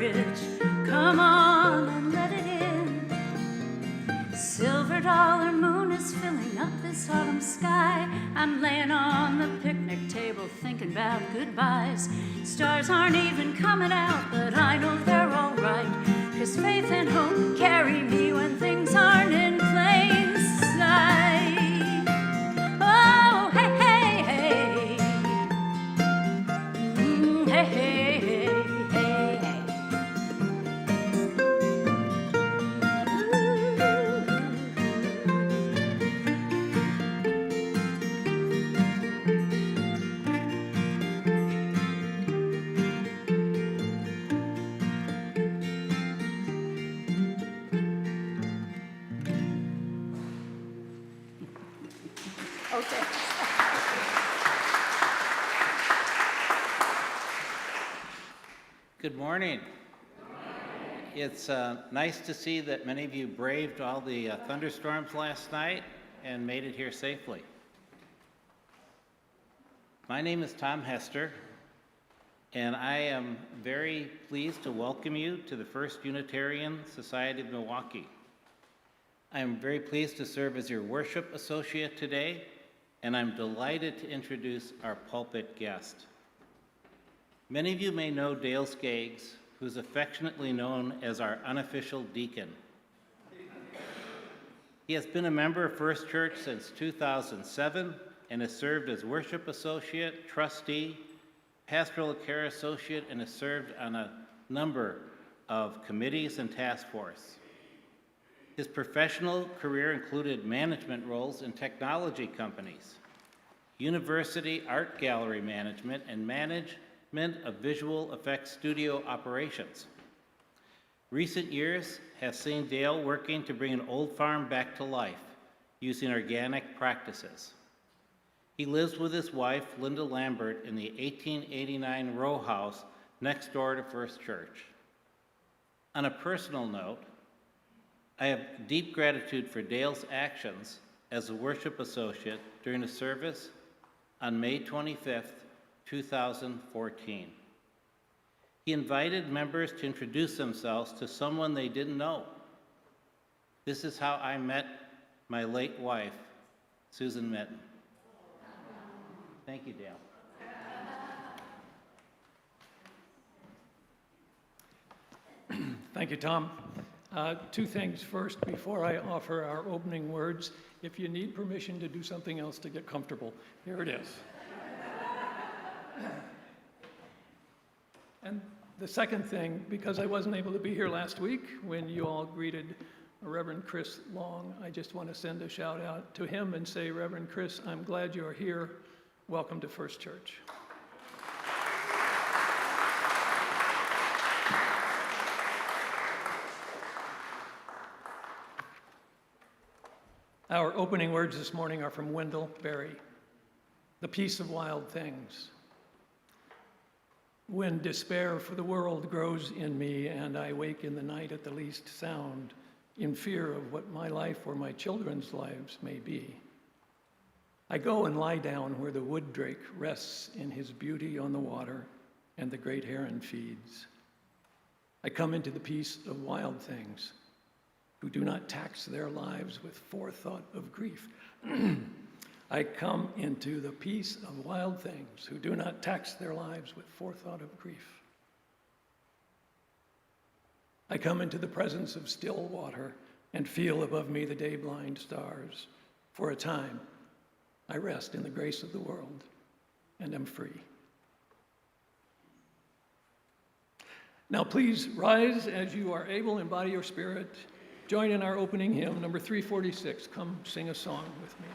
courage. Come on and let it in. Silver dollar moon is filling up this autumn sky. I'm laying on the picnic table thinking about goodbyes. Stars aren't even coming out, but I know they're all right. 'Cause faith and hope carry me when things aren't in plain sight. Oh, hey, hey, hey. Hey, hey, hey, hey, hey. Okay. Good morning. It's nice to see that many of you braved all the thunderstorms last night and made it here safely. My name is Tom Hester, and I am very pleased to welcome you to the First Unitarian Society of Milwaukee. I am very pleased to serve as your worship associate today, and I'm delighted to introduce our pulpit guest. Many of you may know Dale Skaggs, who's affectionately known as our unofficial deacon. He has been a member of First Church since 2007 and has served as worship associate, trustee, pastoral care associate, and has served on a number of committees and task force. His professional career included management roles in technology companies, university art gallery management, and management of visual effects studio operations. Recent years have seen Dale working to bring an old farm back to life using organic practices. He lives with his wife, Linda Lambert, in the 1889 row house next door to First Church. On a personal note, I have deep gratitude for Dale's actions as a worship associate during a service on May 25th, 2014. He invited members to introduce themselves to someone they didn't know. This is how I met my late wife, Susan Mitten. Thank you, Dale. Thank you, Tom. Two things. First, before I offer our opening words, if you need permission to do something else to get comfortable, here it is. And the second thing, because I wasn't able to be here last week when you all greeted Reverend Chris Long, I just want to send a shout out to him and say, Reverend Chris, I'm glad you're here. Welcome to First Church. Our opening words this morning are from Wendell Berry, The Peace of Wild Things. When despair for the world grows in me, and I wake in the night at the least sound, in fear of what my life or my children's lives may be, I go and lie down where the wood drake rests in his beauty on the water, and the great heron feeds. I come into the peace of wild things, who do not tax their lives with forethought of grief. I come into the peace of wild things, who do not tax their lives with forethought of grief. I come into the presence of still water and feel above me the day-blind stars. For a time, I rest in the grace of the world and am free. Now please rise as you are able, embody your spirit. Join in our opening hymn, number 346. Come sing a song with me.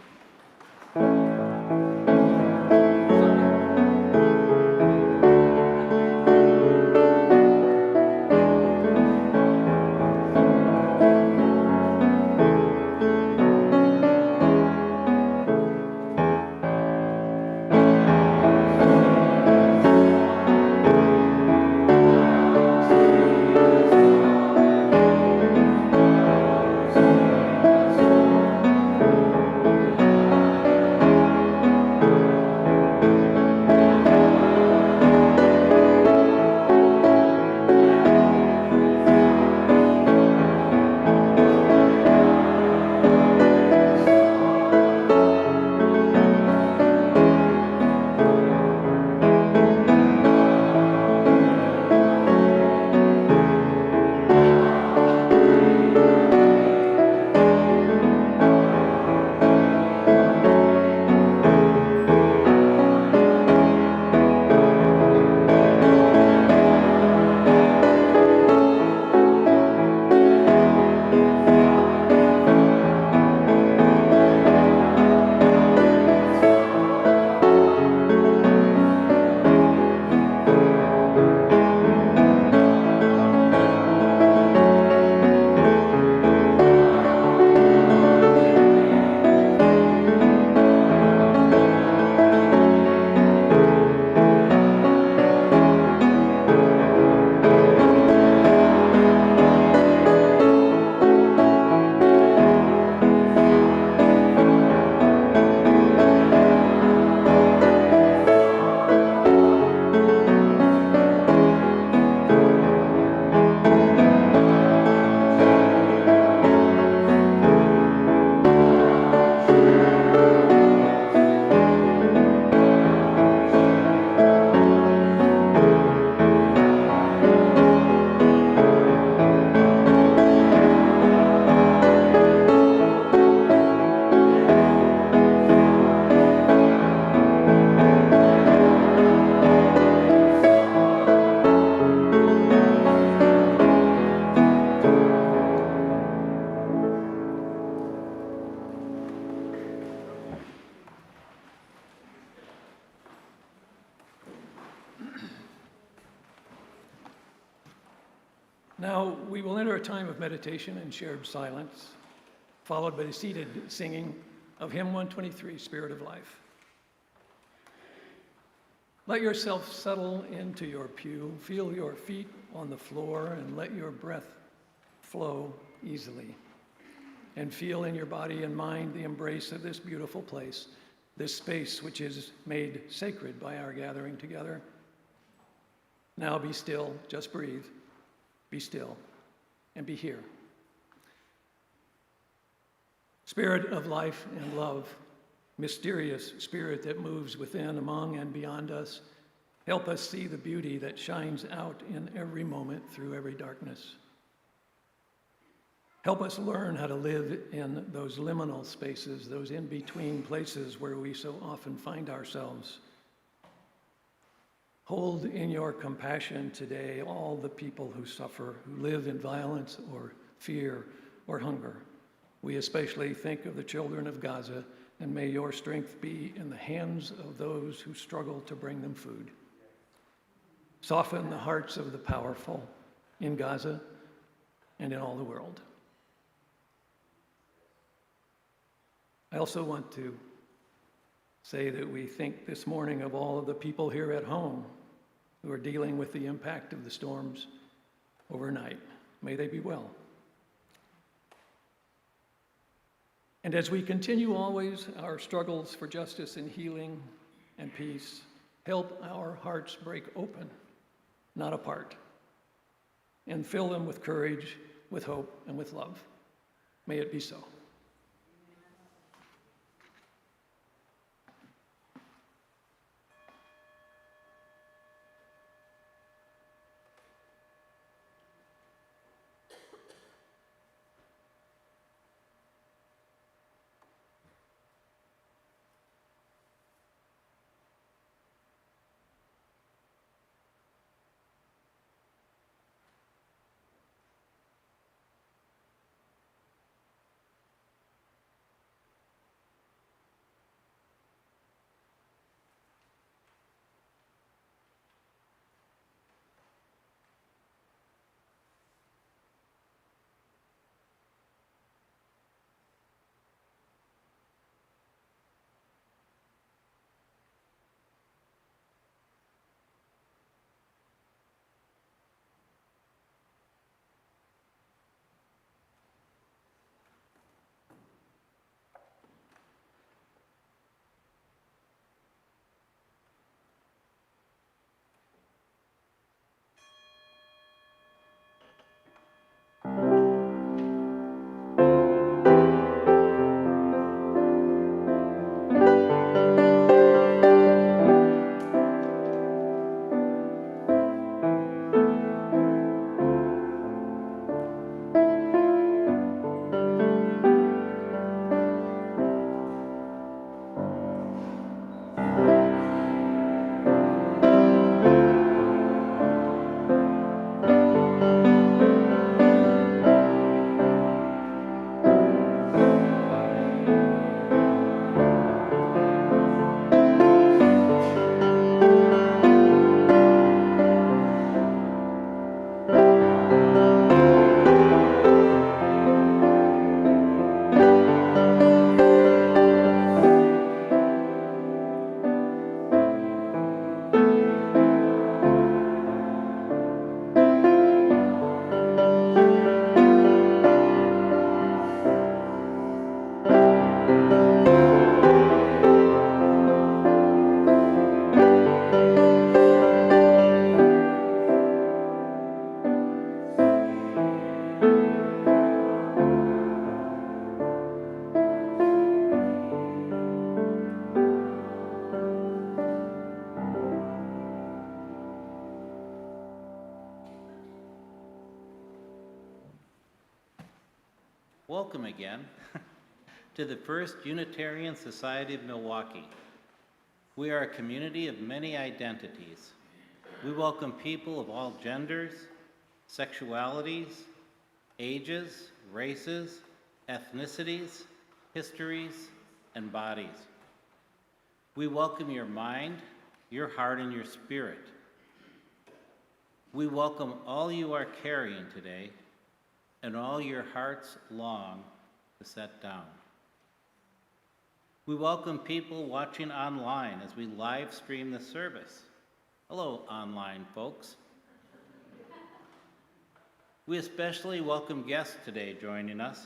Now we will enter a time of meditation and shared silence, followed by the seated singing of hymn 123, Spirit of Life. Let yourself settle into your pew, feel your feet on the floor, and let your breath flow easily. And feel in your body and mind the embrace of this beautiful place, this space which is made sacred by our gathering together. Now be still, just breathe, be still, and be here. Spirit of life and love, mysterious spirit that moves within, among, and beyond us, help us see the beauty that shines out in every moment through every darkness. Help us learn how to live in those liminal spaces, those in-between places where we so often find ourselves. Hold in your compassion today all the people who suffer, who live in violence or fear or hunger. We especially think of the children of Gaza, and may your strength be in the hands of those who struggle to bring them food. Soften the hearts of the powerful in Gaza and in all the world. I also want to say that we think this morning of all of the people here at home who are dealing with the impact of the storms overnight. May they be well. And as we continue always our struggles for justice and healing and peace, help our hearts break open, not apart, and fill them with courage, with hope, and with love. May it be so. Welcome again to the First Unitarian Society of Milwaukee. We are a community of many identities. We welcome people of all genders, sexualities, ages, races, ethnicities, histories, and bodies. We welcome your mind, your heart, and your spirit. We welcome all you are carrying today and all your hearts long to set down. We welcome people watching online as we live stream the service. Hello, online folks. We especially welcome guests today joining us.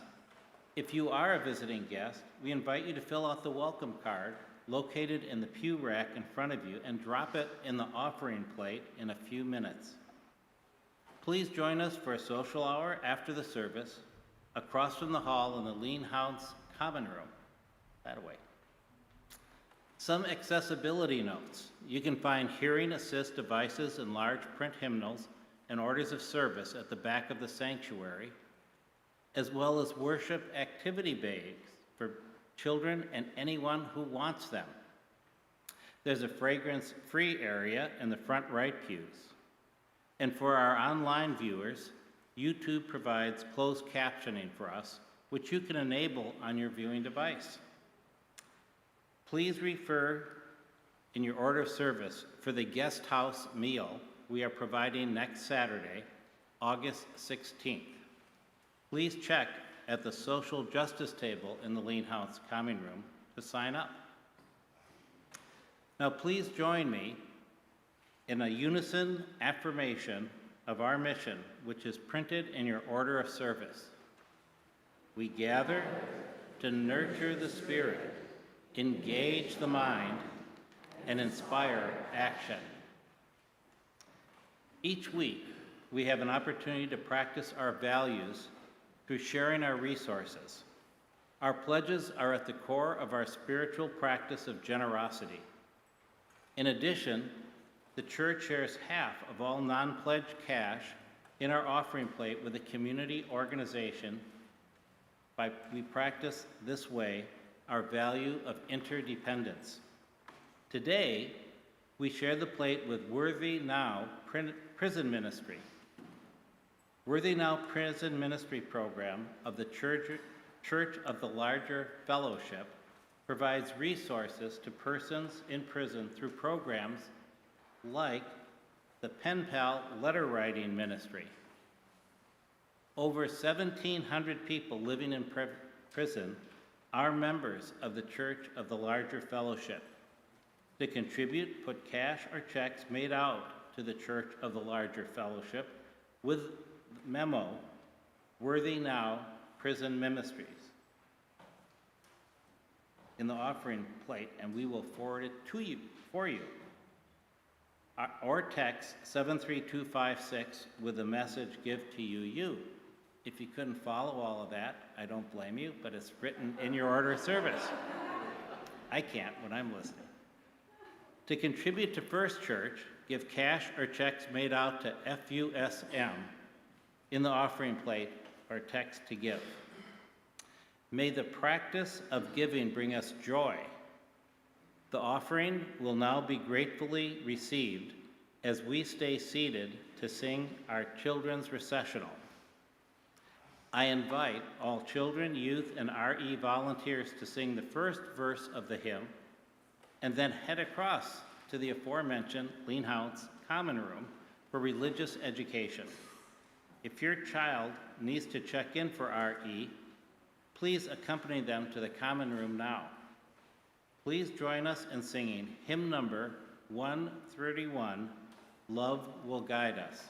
If you are a visiting guest, we invite you to fill out the welcome card located in the pew rack in front of you and drop it in the offering plate in a few minutes. Please join us for a social hour after the service across from the hall in the Lean House Common Room. That way. Some accessibility notes. You can find hearing assist devices and large print hymnals and orders of service at the back of the sanctuary, as well as worship activity bags for children and anyone who wants them. There's a fragrance-free area in the front right pews. And for our online viewers, YouTube provides closed captioning for us, which you can enable on your viewing device. Please refer in your order of service for the guest house meal we are providing next Saturday, August 16th. Please check at the social justice table in the Lean House Common Room to sign up. Now please join me in a unison affirmation of our mission, which is printed in your order of service. We gather to nurture the spirit, engage the mind, and inspire action. Each week, we have an opportunity to practice our values through sharing our resources. Our pledges are at the core of our spiritual practice of generosity. In addition, the church shares half of all non-pledged cash in our offering plate with a community organization. We practice this way our value of interdependence. Today, we share the plate with Worthy Now Prison Ministry. Worthy Now Prison Ministry program of the Church of the Larger Fellowship provides resources to persons in prison through programs like the Pen Pal Letter Writing Ministry. Over 1,700 people living in prison are members of the Church of the Larger Fellowship. To contribute, put cash or checks made out to the Church of the Larger Fellowship with memo, Worthy Now Prison Ministries, in the offering plate, and we will forward it to you, for you. Or text 73256 with the message, give to you. If you couldn't follow all of that, I don't blame you, but it's written in your order of service. I can't when I'm listening. To contribute to First Church, give cash or checks made out to FUSM in the offering plate or text to give. May the practice of giving bring us joy. The offering will now be gratefully received as we stay seated to sing our children's recessional. I invite all children, youth, and RE volunteers to sing the first verse of the hymn and then head across to the aforementioned Lean House Common Room for religious education. If your child needs to check in for RE, please accompany them to the Common Room now. Please join us in singing hymn number 131, Love Will Guide Us.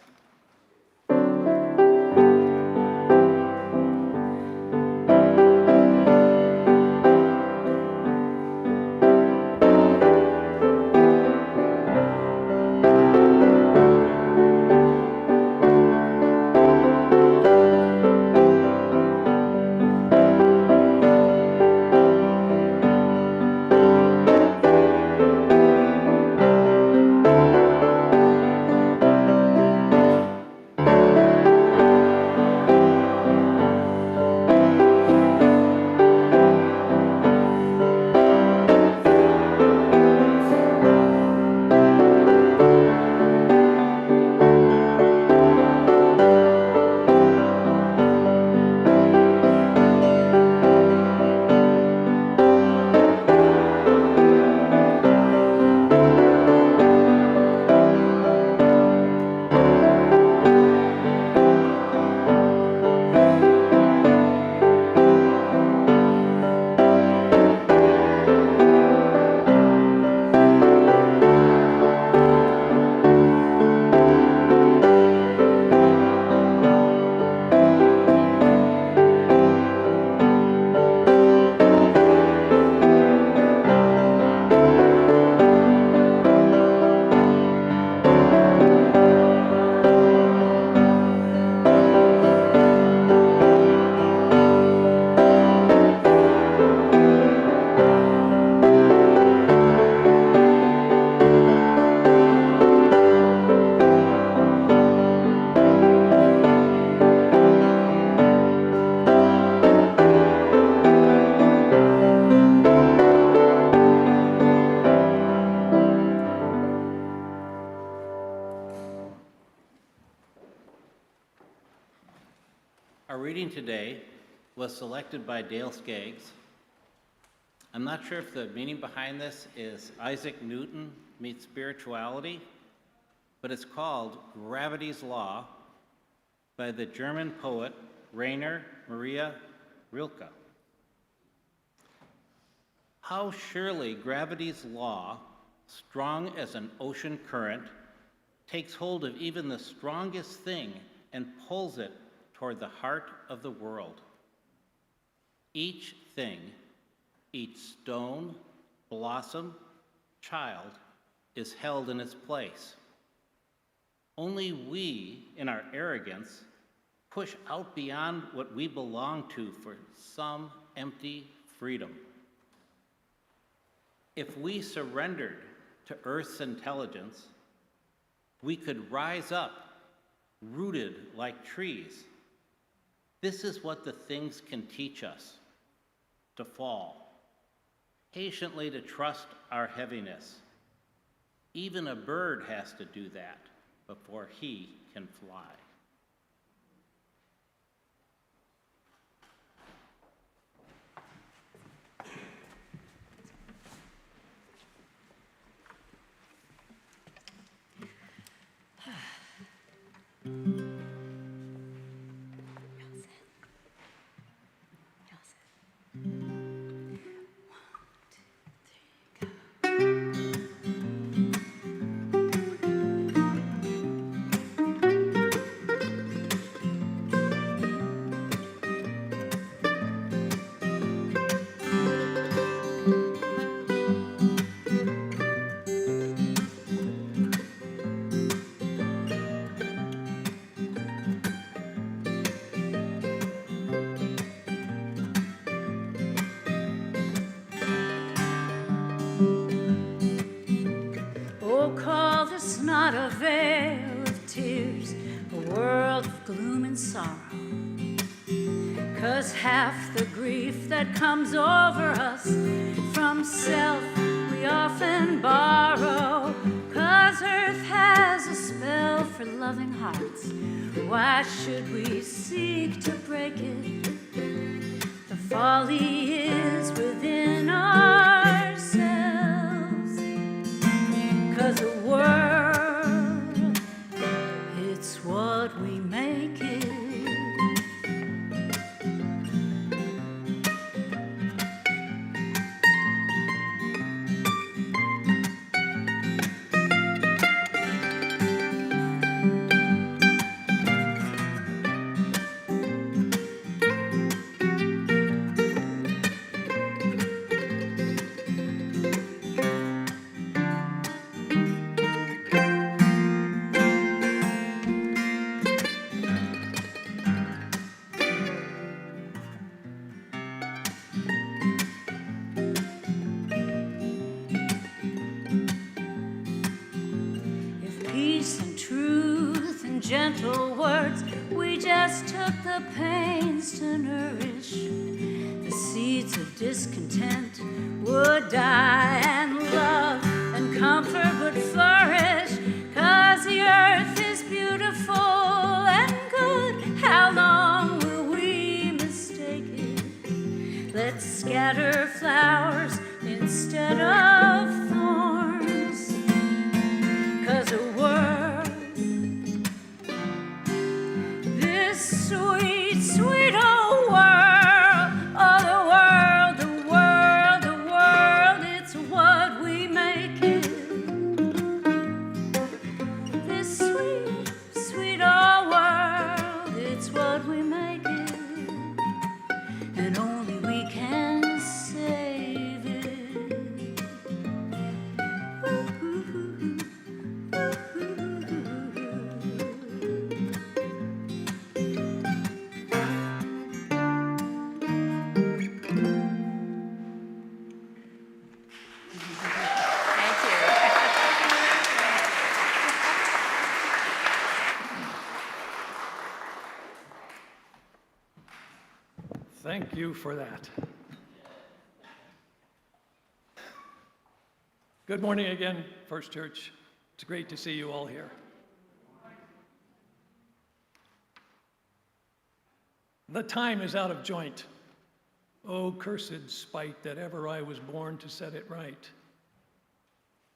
Our reading today was selected by Dale Skaggs. I'm not sure if the meaning behind this is Isaac Newton meets spirituality, but it's called Gravity's Law by the German poet Rainer Maria Rilke. How surely gravity's law, strong as an ocean current, takes hold of even the strongest thing and pulls it toward the heart of the world. Each thing, each stone, blossom, child is held in its place. Only we, in our arrogance, push out beyond what we belong to for some empty freedom. If we surrendered to Earth's intelligence, we could rise up, rooted like trees. This is what the things can teach us: to fall, patiently to trust our heaviness. Even a bird has to do that before he can fly. Oh, call this not a vale of tears, a world of gloom and sorrow. 'Cause half the grief that comes over us from self we often borrow. 'Cause earth has a spell for loving hearts. Why should we seek to break it? The folly is within ourselves. 'Cause the world, it's what we make it. Gentle words we just took the pains to nourish, the seeds of discontent would die and love and comfort would flourish. 'Cause the earth is beautiful and good, how long will we mistake it? Let's scatter flowers instead of thorns. 'Cause the world, sweet, sweet old world, oh the world, the world, the world, it's what we make it. This sweet, sweet old world, it's what we make it. And only we can save it. Thank you for that. Good morning again, First Church. It's great to see you all here. The time is out of joint. Oh, cursed spite that ever I was born to set it right.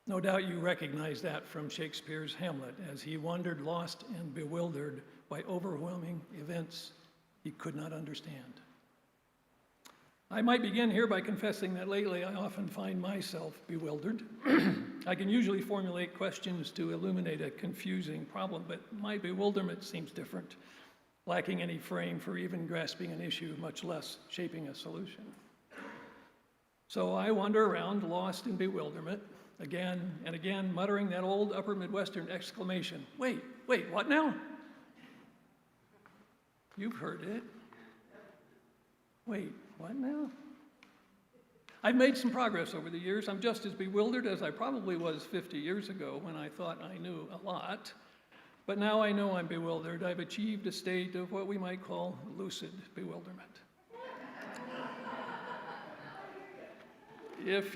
No doubt you recognize that from Shakespeare's Hamlet, as he wandered lost and bewildered by overwhelming events he could not understand. I might begin here by confessing that lately I often find myself bewildered. I can usually formulate questions to illuminate a confusing problem, but my bewilderment seems different, lacking any frame for even grasping an issue, much less shaping a solution. So I wander around, lost in bewilderment, again and again, muttering that old upper Midwestern exclamation, wait, what now? You've heard it. Wait, what now? I've made some progress over the years. I'm just as bewildered as I probably was 50 years ago when I thought I knew a lot. But now I know I'm bewildered. I've achieved a state of what we might call lucid bewilderment. If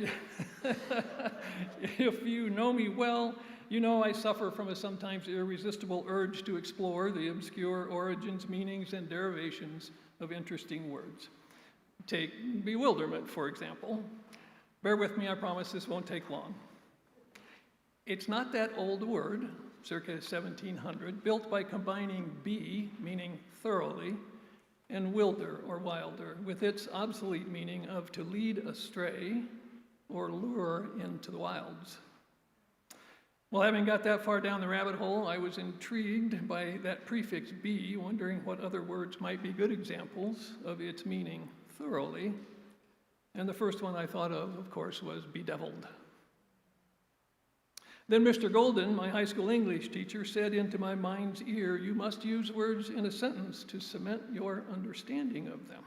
you know me well, you know I suffer from a sometimes irresistible urge to explore the obscure origins, meanings, and derivations of interesting words. Take bewilderment, for example. Bear with me, I promise this won't take long. It's not that old word, circa 1700, built by combining be, meaning thoroughly, and wilder or wilder, with its obsolete meaning of to lead astray or lure into the wilds. Well, having got that far down the rabbit hole, I was intrigued by that prefix be, wondering what other words might be good examples of its meaning thoroughly. And the first one I thought of course, was bedeviled. Then Mr. Golden, my high school English teacher, said into my mind's ear, you must use words in a sentence to cement your understanding of them.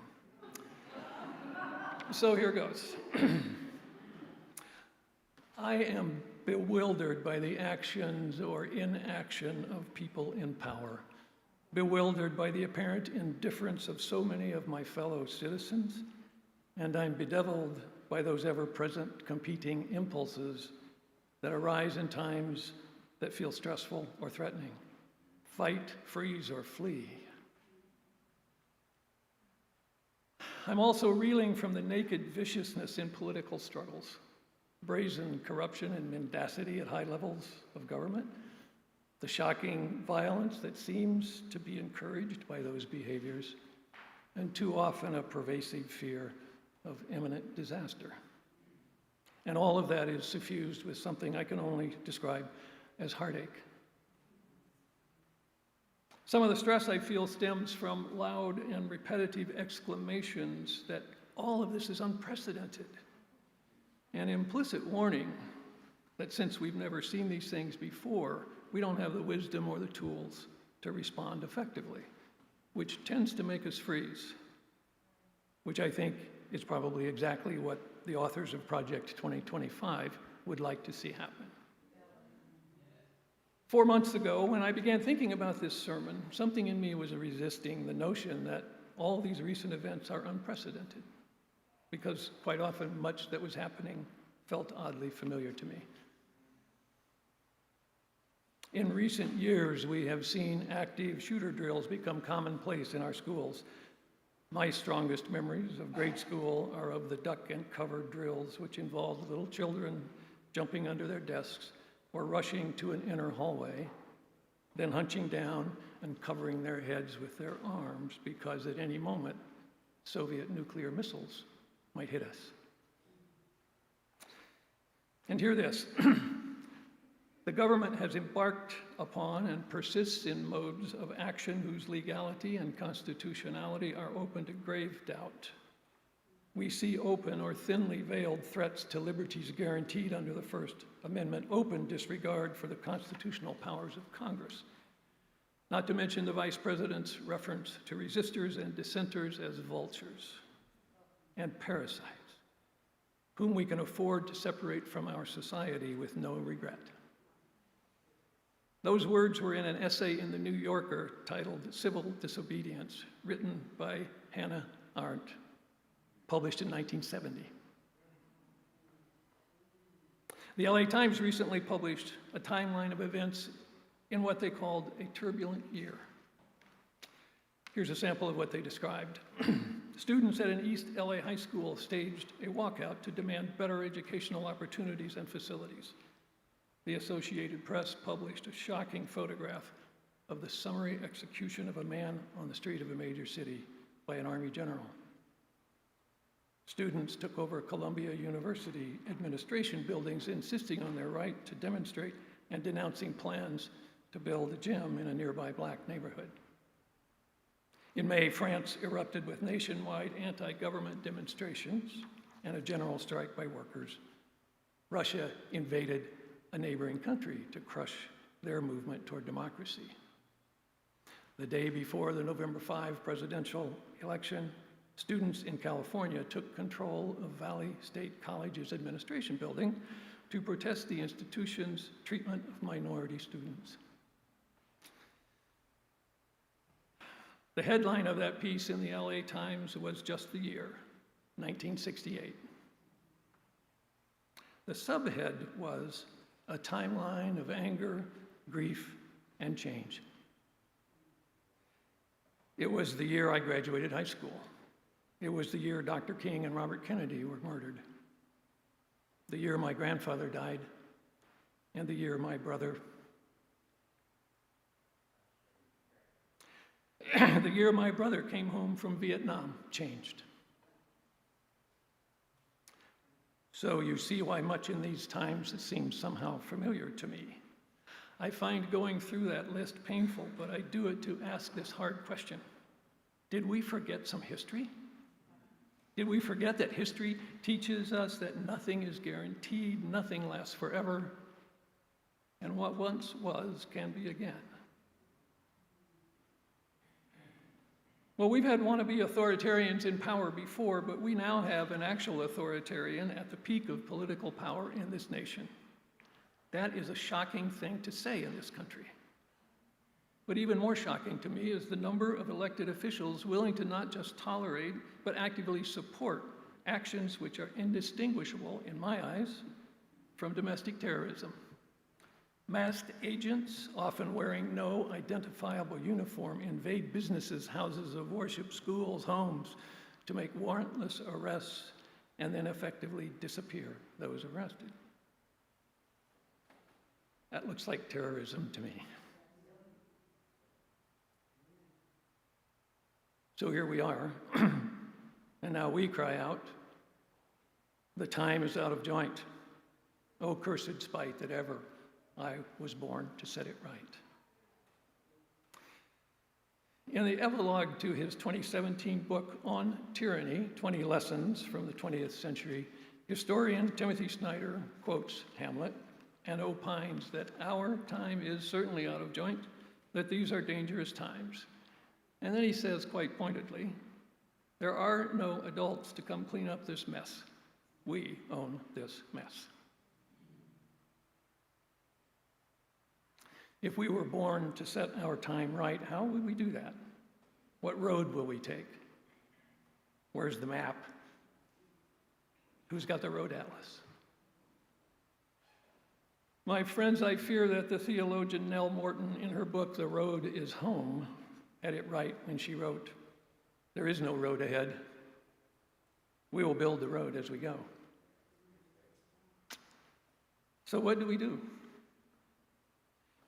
So here goes. I am bewildered by the actions or inaction of people in power, bewildered by the apparent indifference of so many of my fellow citizens, and I'm bedeviled by those ever-present competing impulses that arise in times that feel stressful or threatening. Fight, freeze, or flee. I'm also reeling from the naked viciousness in political struggles, brazen corruption and mendacity at high levels of government, the shocking violence that seems to be encouraged by those behaviors, and too often a pervasive fear of imminent disaster. And all of that is suffused with something I can only describe as heartache. Some of the stress I feel stems from loud and repetitive exclamations that all of this is unprecedented, an implicit warning that since we've never seen these things before, we don't have the wisdom or the tools to respond effectively, which tends to make us freeze, which I think is probably exactly what the authors of Project 2025 would like to see happen. 4 months ago, when I began thinking about this sermon, something in me was resisting the notion that all these recent events are unprecedented, because quite often much that was happening felt oddly familiar to me. In recent years, we have seen active shooter drills become commonplace in our schools. My strongest memories of grade school are of the duck and cover drills, which involved little children jumping under their desks or rushing to an inner hallway, then hunching down and covering their heads with their arms because at any moment, Soviet nuclear missiles might hit us. And hear this. The government has embarked upon and persists in modes of action whose legality and constitutionality are open to grave doubt. We see open or thinly veiled threats to liberties guaranteed under the First Amendment, open disregard for the constitutional powers of Congress, not to mention the Vice President's reference to resistors and dissenters as vultures and parasites, whom we can afford to separate from our society with no regret. Those words were in an essay in the New Yorker titled Civil Disobedience, written by Hannah Arendt, published in 1970. The LA Times recently published a timeline of events in what they called a turbulent year. Here's a sample of what they described. Students at an East LA high school staged a walkout to demand better educational opportunities and facilities. The Associated Press published a shocking photograph of the summary execution of a man on the street of a major city by an Army general. Students took over Columbia University administration buildings, insisting on their right to demonstrate and denouncing plans to build a gym in a nearby black neighborhood. In May, France erupted with nationwide anti-government demonstrations and a general strike by workers. Russia invaded a neighboring country to crush their movement toward democracy. The day before the November 5 presidential election, students in California took control of Valley State College's administration building to protest the institution's treatment of minority students. The headline of that piece in the LA Times was just the year, 1968. The subhead was "A Timeline of Anger, Grief, and Change." It was the year I graduated high school. It was the year Dr. King and Robert Kennedy were murdered. The year my grandfather died, and the year my brother came home from Vietnam changed. So you see why much in these times seems somehow familiar to me. I find going through that list painful, but I do it to ask this hard question. Did we forget some history? Did we forget that history teaches us that nothing is guaranteed, nothing lasts forever, and what once was can be again? Well, we've had wannabe authoritarians in power before, but we now have an actual authoritarian at the peak of political power in this nation. That is a shocking thing to say in this country. But even more shocking to me is the number of elected officials willing to not just tolerate, but actively support actions which are indistinguishable, in my eyes, from domestic terrorism. Masked agents, often wearing no identifiable uniform, invade businesses, houses of worship, schools, homes, to make warrantless arrests and then effectively disappear those arrested. That looks like terrorism to me. So here we are, and now we cry out, the time is out of joint. Oh, cursed spite that ever I was born to set it right. In the epilogue to his 2017 book on tyranny, 20 Lessons from the 20th Century, historian Timothy Snyder quotes Hamlet and opines that our time is certainly out of joint, that these are dangerous times. And then he says quite pointedly, there are no adults to come clean up this mess. We own this mess. If we were born to set our time right, how would we do that? What road will we take? Where's the map? Who's got the road atlas? My friends, I fear that the theologian Nelle Morton, in her book, The Road is Home, had it right when she wrote, there is no road ahead. We will build the road as we go. So what do we do?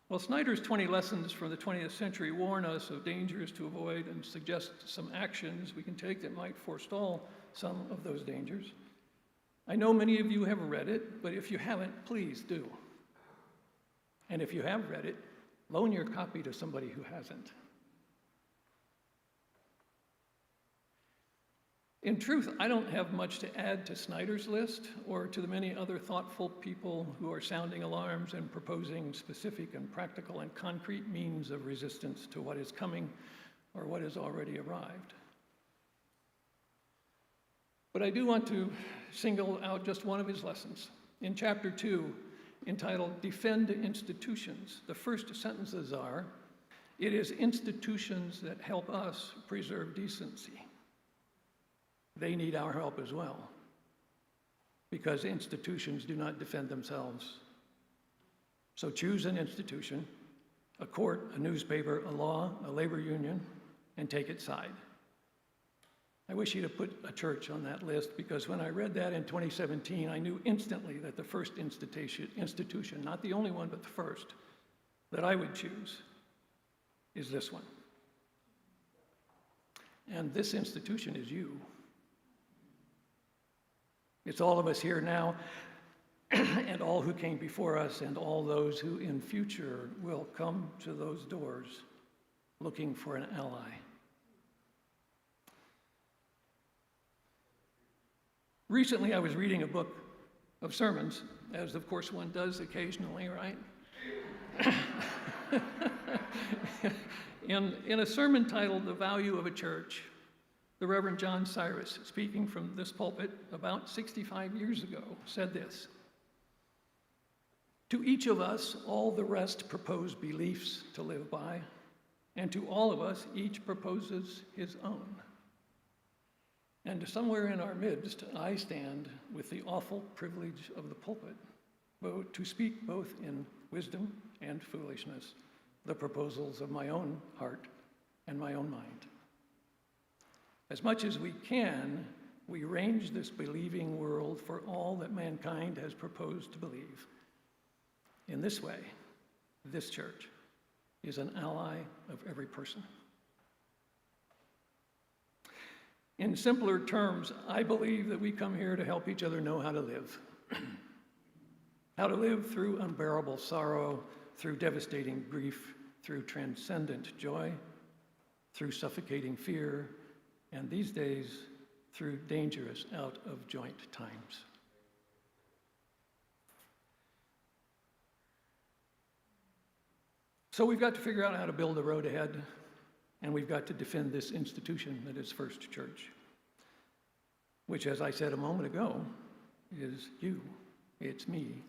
Well, Snyder's 20 Lessons from the 20th Century warn us of dangers to avoid and suggest some actions we can take that might forestall some of those dangers. I know many of you have read it, but if you haven't, please do. And if you have read it, loan your copy to somebody who hasn't. In truth, I don't have much to add to Snyder's list or to the many other thoughtful people who are sounding alarms and proposing specific and practical and concrete means of resistance to what is coming or what has already arrived. But I do want to single out just one of his lessons. In chapter 2, entitled Defend Institutions, the first sentences are, it is institutions that help us preserve decency. They need our help as well, because institutions do not defend themselves. So choose an institution, a court, a newspaper, a law, a labor union, and take its side. I wish he'd have put a church on that list, because when I read that in 2017, I knew instantly that the first institution, not the only one, but the first, that I would choose is this one. And this institution is you. It's all of us here now, and all who came before us, and all those who in future will come to those doors looking for an ally. Recently, I was reading a book of sermons, as of course one does occasionally, right? In a sermon titled "The Value of a Church," the Reverend John Cyrus, speaking from this pulpit about 65 years ago, said this: "To each of us, all the rest propose beliefs to live by, and to all of us, each proposes his own. And somewhere in our midst, I stand with the awful privilege of the pulpit, to speak both in wisdom and foolishness, the proposals of my own heart and my own mind. As much as we can, we range this believing world for all that mankind has proposed to believe. In this way, this church is an ally of every person." In simpler terms, I believe that we come here to help each other know how to live. How to live through unbearable sorrow, through devastating grief, through transcendent joy, through suffocating fear, and these days, through dangerous out-of-joint times. So we've got to figure out how to build a road ahead, and we've got to defend this institution that is First Church, which, as I said a moment ago, is you, it's me,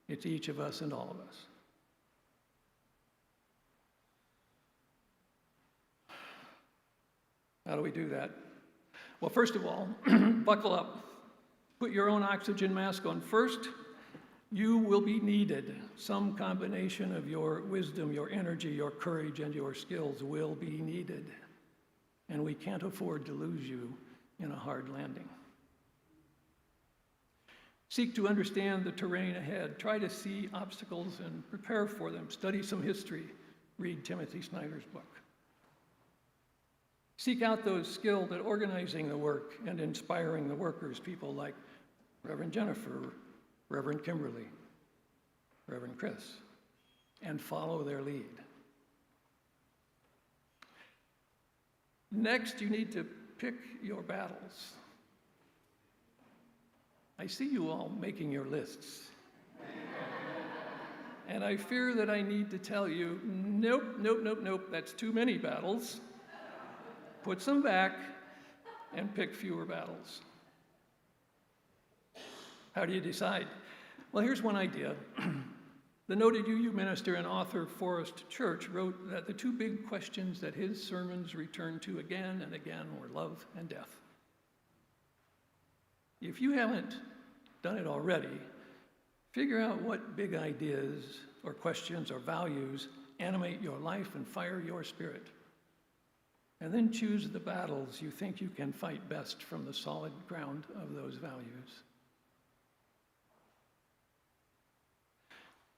it's each of us and all of us. How do we do that? Well, first of all, buckle up. Put your own oxygen mask on first. You will be needed. Some combination of your wisdom, your energy, your courage, and your skills will be needed. And we can't afford to lose you in a hard landing. Seek to understand the terrain ahead. Try to see obstacles and prepare for them. Study some history. Read Timothy Snyder's book. Seek out those skilled at organizing the work and inspiring the workers, people like Reverend Jennifer, Reverend Kimberly, Reverend Chris, and follow their lead. Next, you need to pick your battles. I see you all making your lists. And I fear that I need to tell you, nope, that's too many battles. Put some back and pick fewer battles. How do you decide? Well, here's one idea. The noted UU minister and author Forrest Church wrote that the two big questions that his sermons return to again and again were love and death. If you haven't done it already, figure out what big ideas or questions or values animate your life and fire your spirit. And then choose the battles you think you can fight best from the solid ground of those values.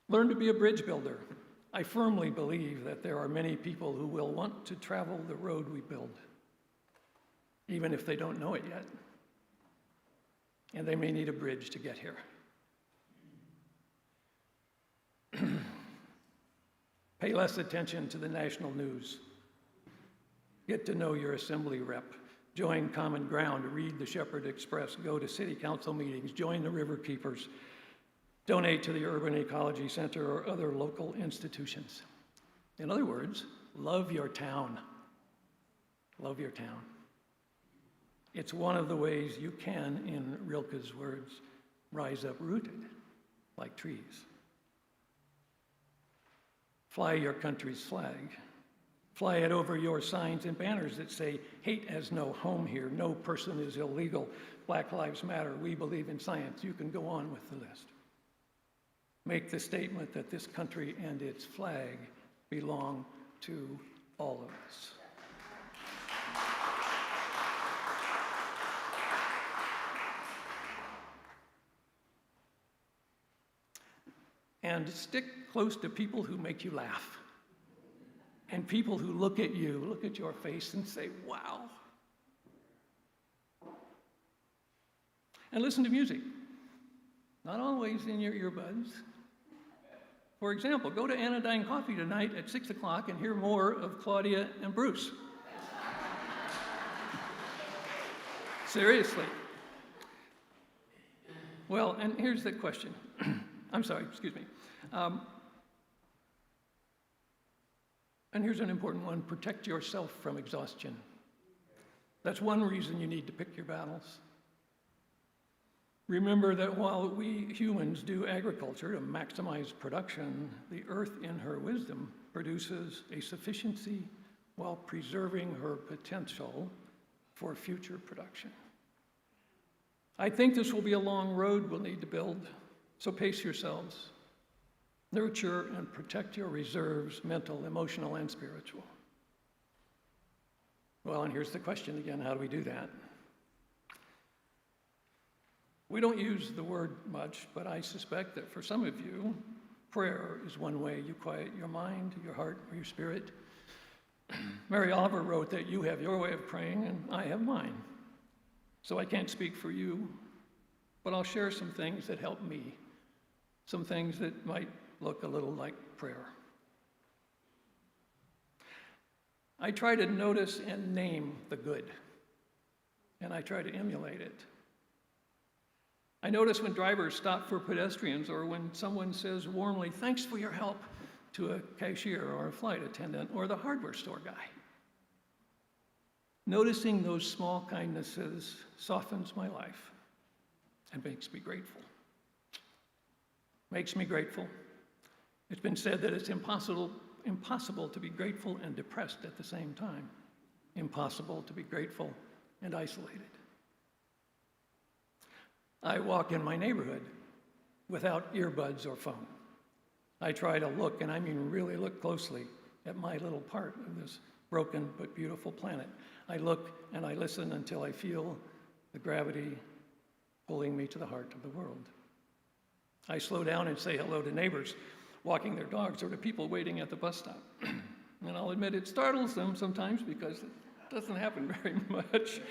Learn to be a bridge builder. I firmly believe that there are many people who will want to travel the road we build, even if they don't know it yet. And they may need a bridge to get here. Pay less attention to the national news. Get to know your assembly rep. Join Common Ground, read the Shepherd Express, go to city council meetings, join the River Keepers, donate to the Urban Ecology Center or other local institutions. In other words, love your town. Love your town. It's one of the ways you can, in Rilke's words, rise up rooted like trees. Fly your country's flag. Fly it over your signs and banners that say, hate has no home here, no person is illegal, Black Lives Matter, we believe in science. You can go on with the list. Make the statement that this country and its flag belong to all of us. and stick close to people who make you laugh. And people who look at you, look at your face and say, wow. And listen to music. Not always in your earbuds. For example, go to Anodyne Coffee tonight at 6 o'clock and hear more of Claudia and Bruce. Seriously. Well, and here's the question. I'm sorry, excuse me. And here's an important one. Protect yourself from exhaustion. That's one reason you need to pick your battles. Remember that while we humans do agriculture to maximize production, the earth in her wisdom produces a sufficiency while preserving her potential for future production. I think this will be a long road we'll need to build, so pace yourselves. Nurture and protect your reserves, mental, emotional, and spiritual. Well, and here's the question again, how do we do that? We don't use the word much, but I suspect that for some of you, prayer is one way you quiet your mind, your heart, or your spirit. Mary Oliver wrote that you have your way of praying and I have mine. So I can't speak for you, but I'll share some things that help me, some things that might look a little like prayer. I try to notice and name the good, and I try to emulate it. I notice when drivers stop for pedestrians or when someone says warmly, "Thanks for your help," to a cashier or a flight attendant or the hardware store guy. Noticing those small kindnesses softens my life and makes me grateful. Makes me grateful. It's been said that it's impossible to be grateful and depressed at the same time. Impossible to be grateful and isolated. I walk in my neighborhood without earbuds or phone. I try to look, and I mean really look closely, at my little part of this broken but beautiful planet. I look and I listen until I feel the gravity pulling me to the heart of the world. I slow down and say hello to neighbors walking their dogs or to people waiting at the bus stop. And I'll admit it startles them sometimes because it doesn't happen very much.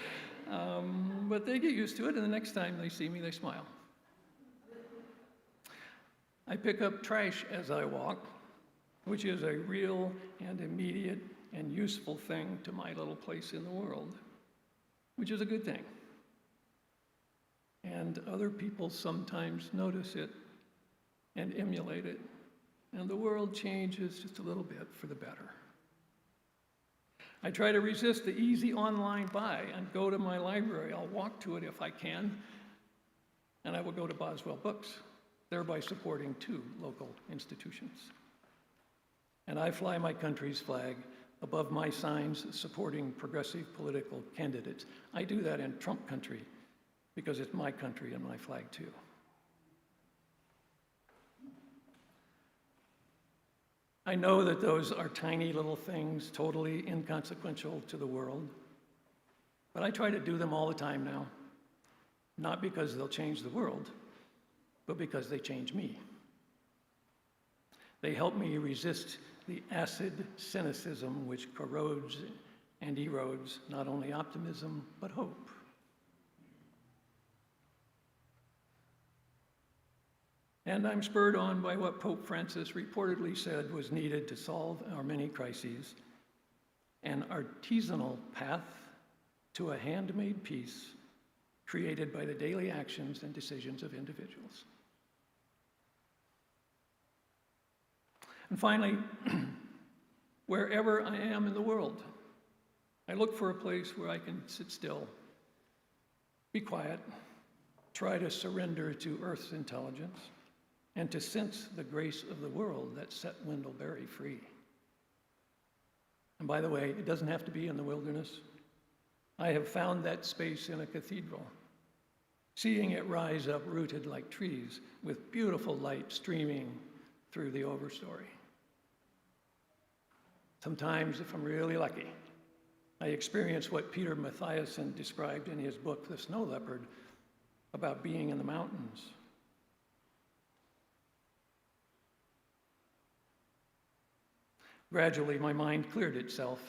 But they get used to it, and the next time they see me, they smile. I pick up trash as I walk, which is a real and immediate and useful thing to my little place in the world, which is a good thing. And other people sometimes notice it and emulate it, and the world changes just a little bit for the better. I try to resist the easy online buy and go to my library. I'll walk to it if I can, and I will go to Boswell Books, thereby supporting 2 local institutions. And I fly my country's flag above my signs supporting progressive political candidates. I do that in Trump country because it's my country and my flag too. I know that those are tiny little things, totally inconsequential to the world, but I try to do them all the time now, not because they'll change the world, but because they change me. They help me resist the acid cynicism which corrodes and erodes not only optimism, but hope. And I'm spurred on by what Pope Francis reportedly said was needed to solve our many crises, an artisanal path to a handmade peace created by the daily actions and decisions of individuals. And finally, wherever I am in the world, I look for a place where I can sit still, be quiet, try to surrender to Earth's intelligence, and to sense the grace of the world that set Wendell Berry free. And by the way, it doesn't have to be in the wilderness. I have found that space in a cathedral, seeing it rise up rooted like trees with beautiful light streaming through the overstory. Sometimes, if I'm really lucky, I experience what Peter Mathiasson described in his book, The Snow Leopard, about being in the mountains. Gradually, my mind cleared itself,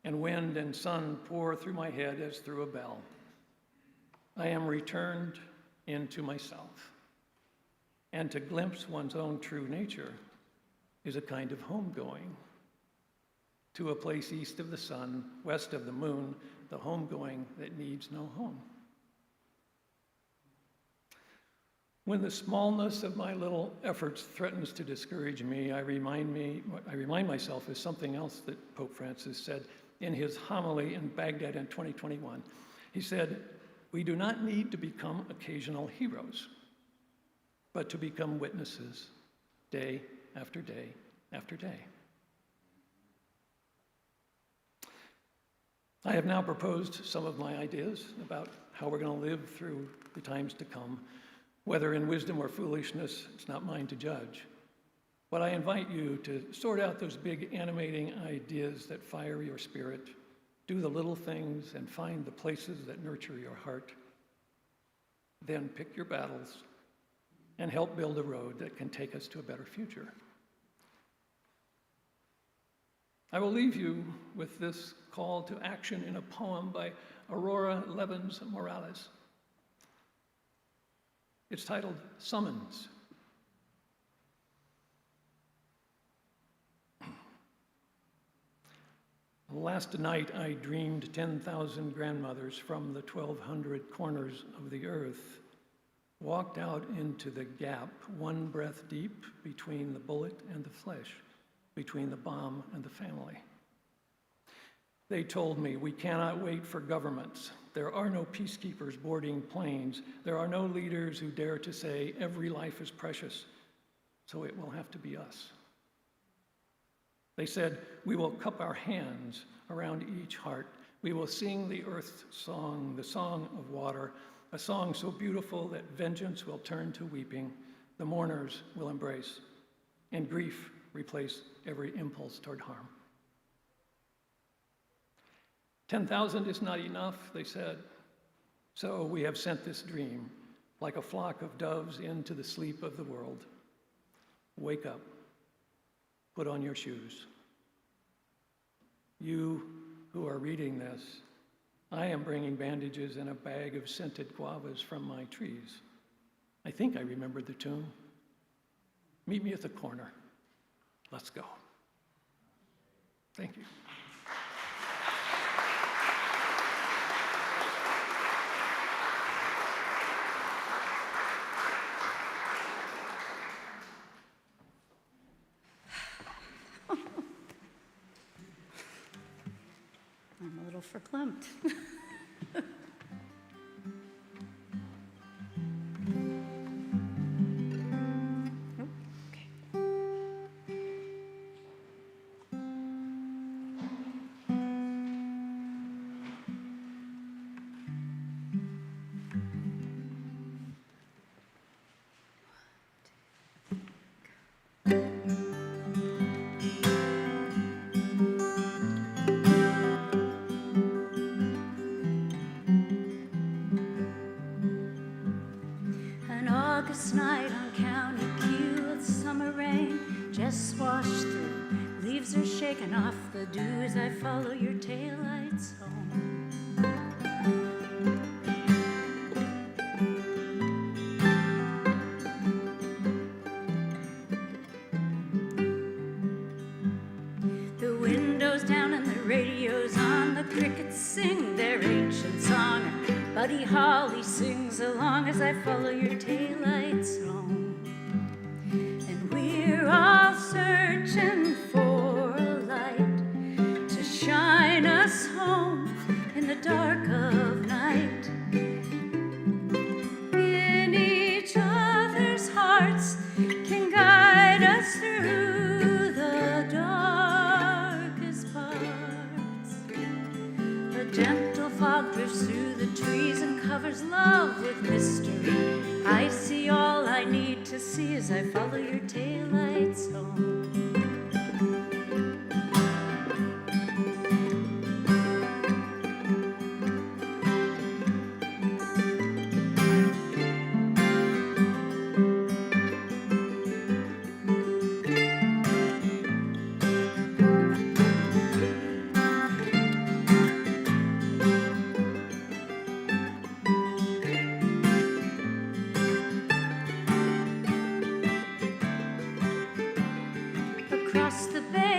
and wind and sun pour through my head as through a bell. I am returned into myself. And to glimpse one's own true nature is a kind of homegoing. To a place east of the sun, west of the moon, the homegoing that needs no home. When the smallness of my little efforts threatens to discourage me, I remind myself of something else that Pope Francis said in his homily in Baghdad in 2021. He said, "We do not need to become occasional heroes, but to become witnesses day after day after day." I have now proposed some of my ideas about how we're going to live through the times to come. Whether in wisdom or foolishness, it's not mine to judge. But I invite you to sort out those big animating ideas that fire your spirit, do the little things, and find the places that nurture your heart. Then pick your battles and help build a road that can take us to a better future. I will leave you with this call to action in a poem by Aurora Levins Morales. It's titled Summons. Last night I dreamed 10,000 grandmothers from the 1,200 corners of the earth walked out into the gap, one breath deep between the bullet and the flesh, between the bomb and the family. They told me, we cannot wait for governments. There are no peacekeepers boarding planes. There are no leaders who dare to say every life is precious, so it will have to be us. They said, we will cup our hands around each heart. We will sing the earth's song, the song of water, a song so beautiful that vengeance will turn to weeping, the mourners will embrace, and grief replace every impulse toward harm. 10,000 is not enough, they said, so we have sent this dream, like a flock of doves into the sleep of the world. Wake up, put on your shoes. You who are reading this, I am bringing bandages and a bag of scented guavas from my trees. I think I remembered the tune. Meet me at the corner. Let's go. Thank you. I'm a little verklempt. Night on County Q with summer rain just washed through. Leaves are shaking off the dews. I follow your taillights home. The window's down and the radio's on. The crickets sing their ancient song. Buddy Holly sings along as I follow your taillights home. And we're all searching for a light to shine us home in the dark of night. In each other's hearts can guide us through the darkest parts. A gentle fog drifts through the trees and covers love with mystery. I see all I need to see as I follow your taillights home.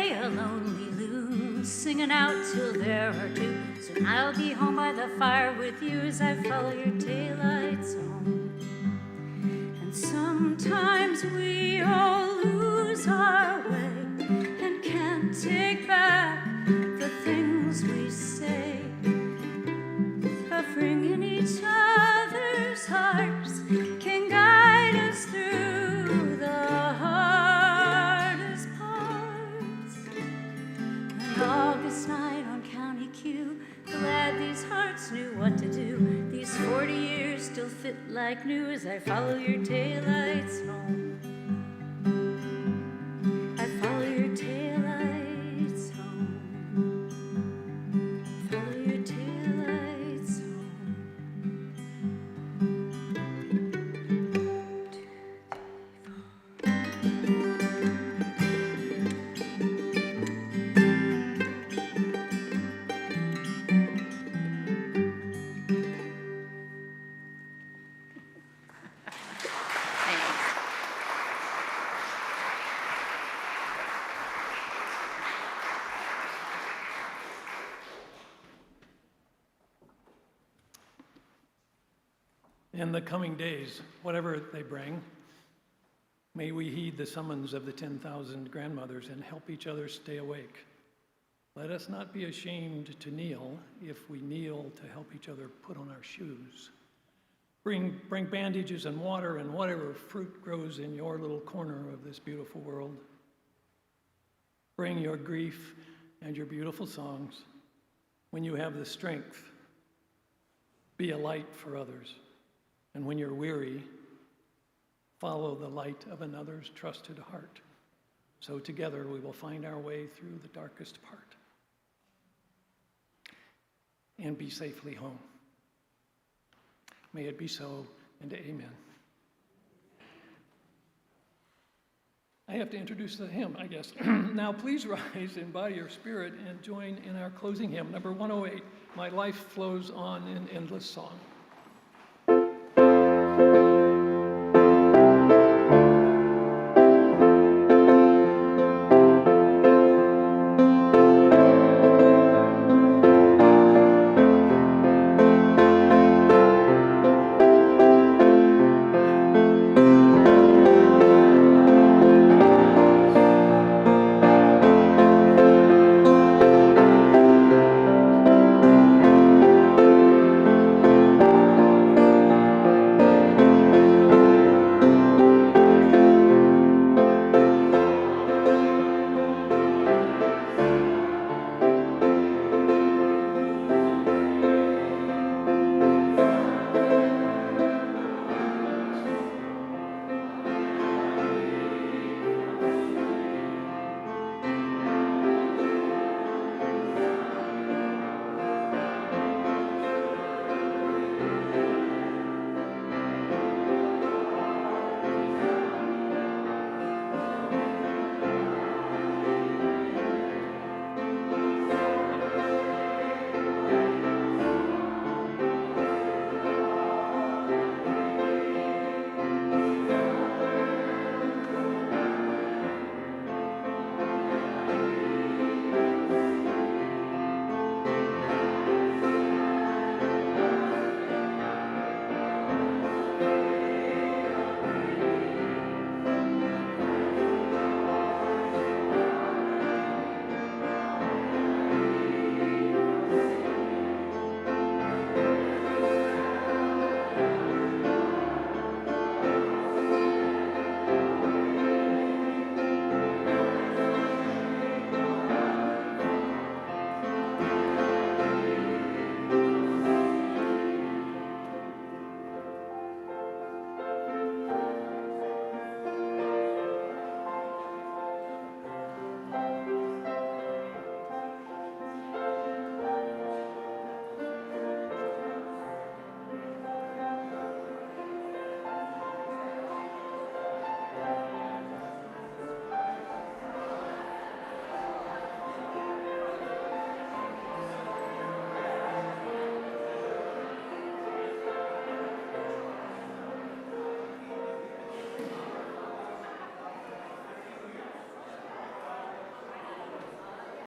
day a lonely loon, singing out till there are two. Soon I'll be home by the fire with you as I follow your taillights home. And sometimes we all lose our way and can't take back the things we say. Suffering in each other's hearts can guide us through the hardest parts. An August night on County Q, glad these hearts knew what to do. These 40 years still fit like new as I follow your taillights home. I follow your taillights home. Follow your taillights home. In the coming days, whatever they bring, may we heed the summons of the 10,000 grandmothers and help each other stay awake. Let us not be ashamed to kneel if we kneel to help each other put on our shoes. Bring bandages and water and whatever fruit grows in your little corner of this beautiful world. Bring your grief and your beautiful songs. When you have the strength, be a light for others. And when you're weary, follow the light of another's trusted heart. So together we will find our way through the darkest part and be safely home. May it be so, and amen. I have to introduce the hymn, I guess. Now please rise in by your spirit and join in our closing hymn, number 108, My Life Flows On in Endless Song.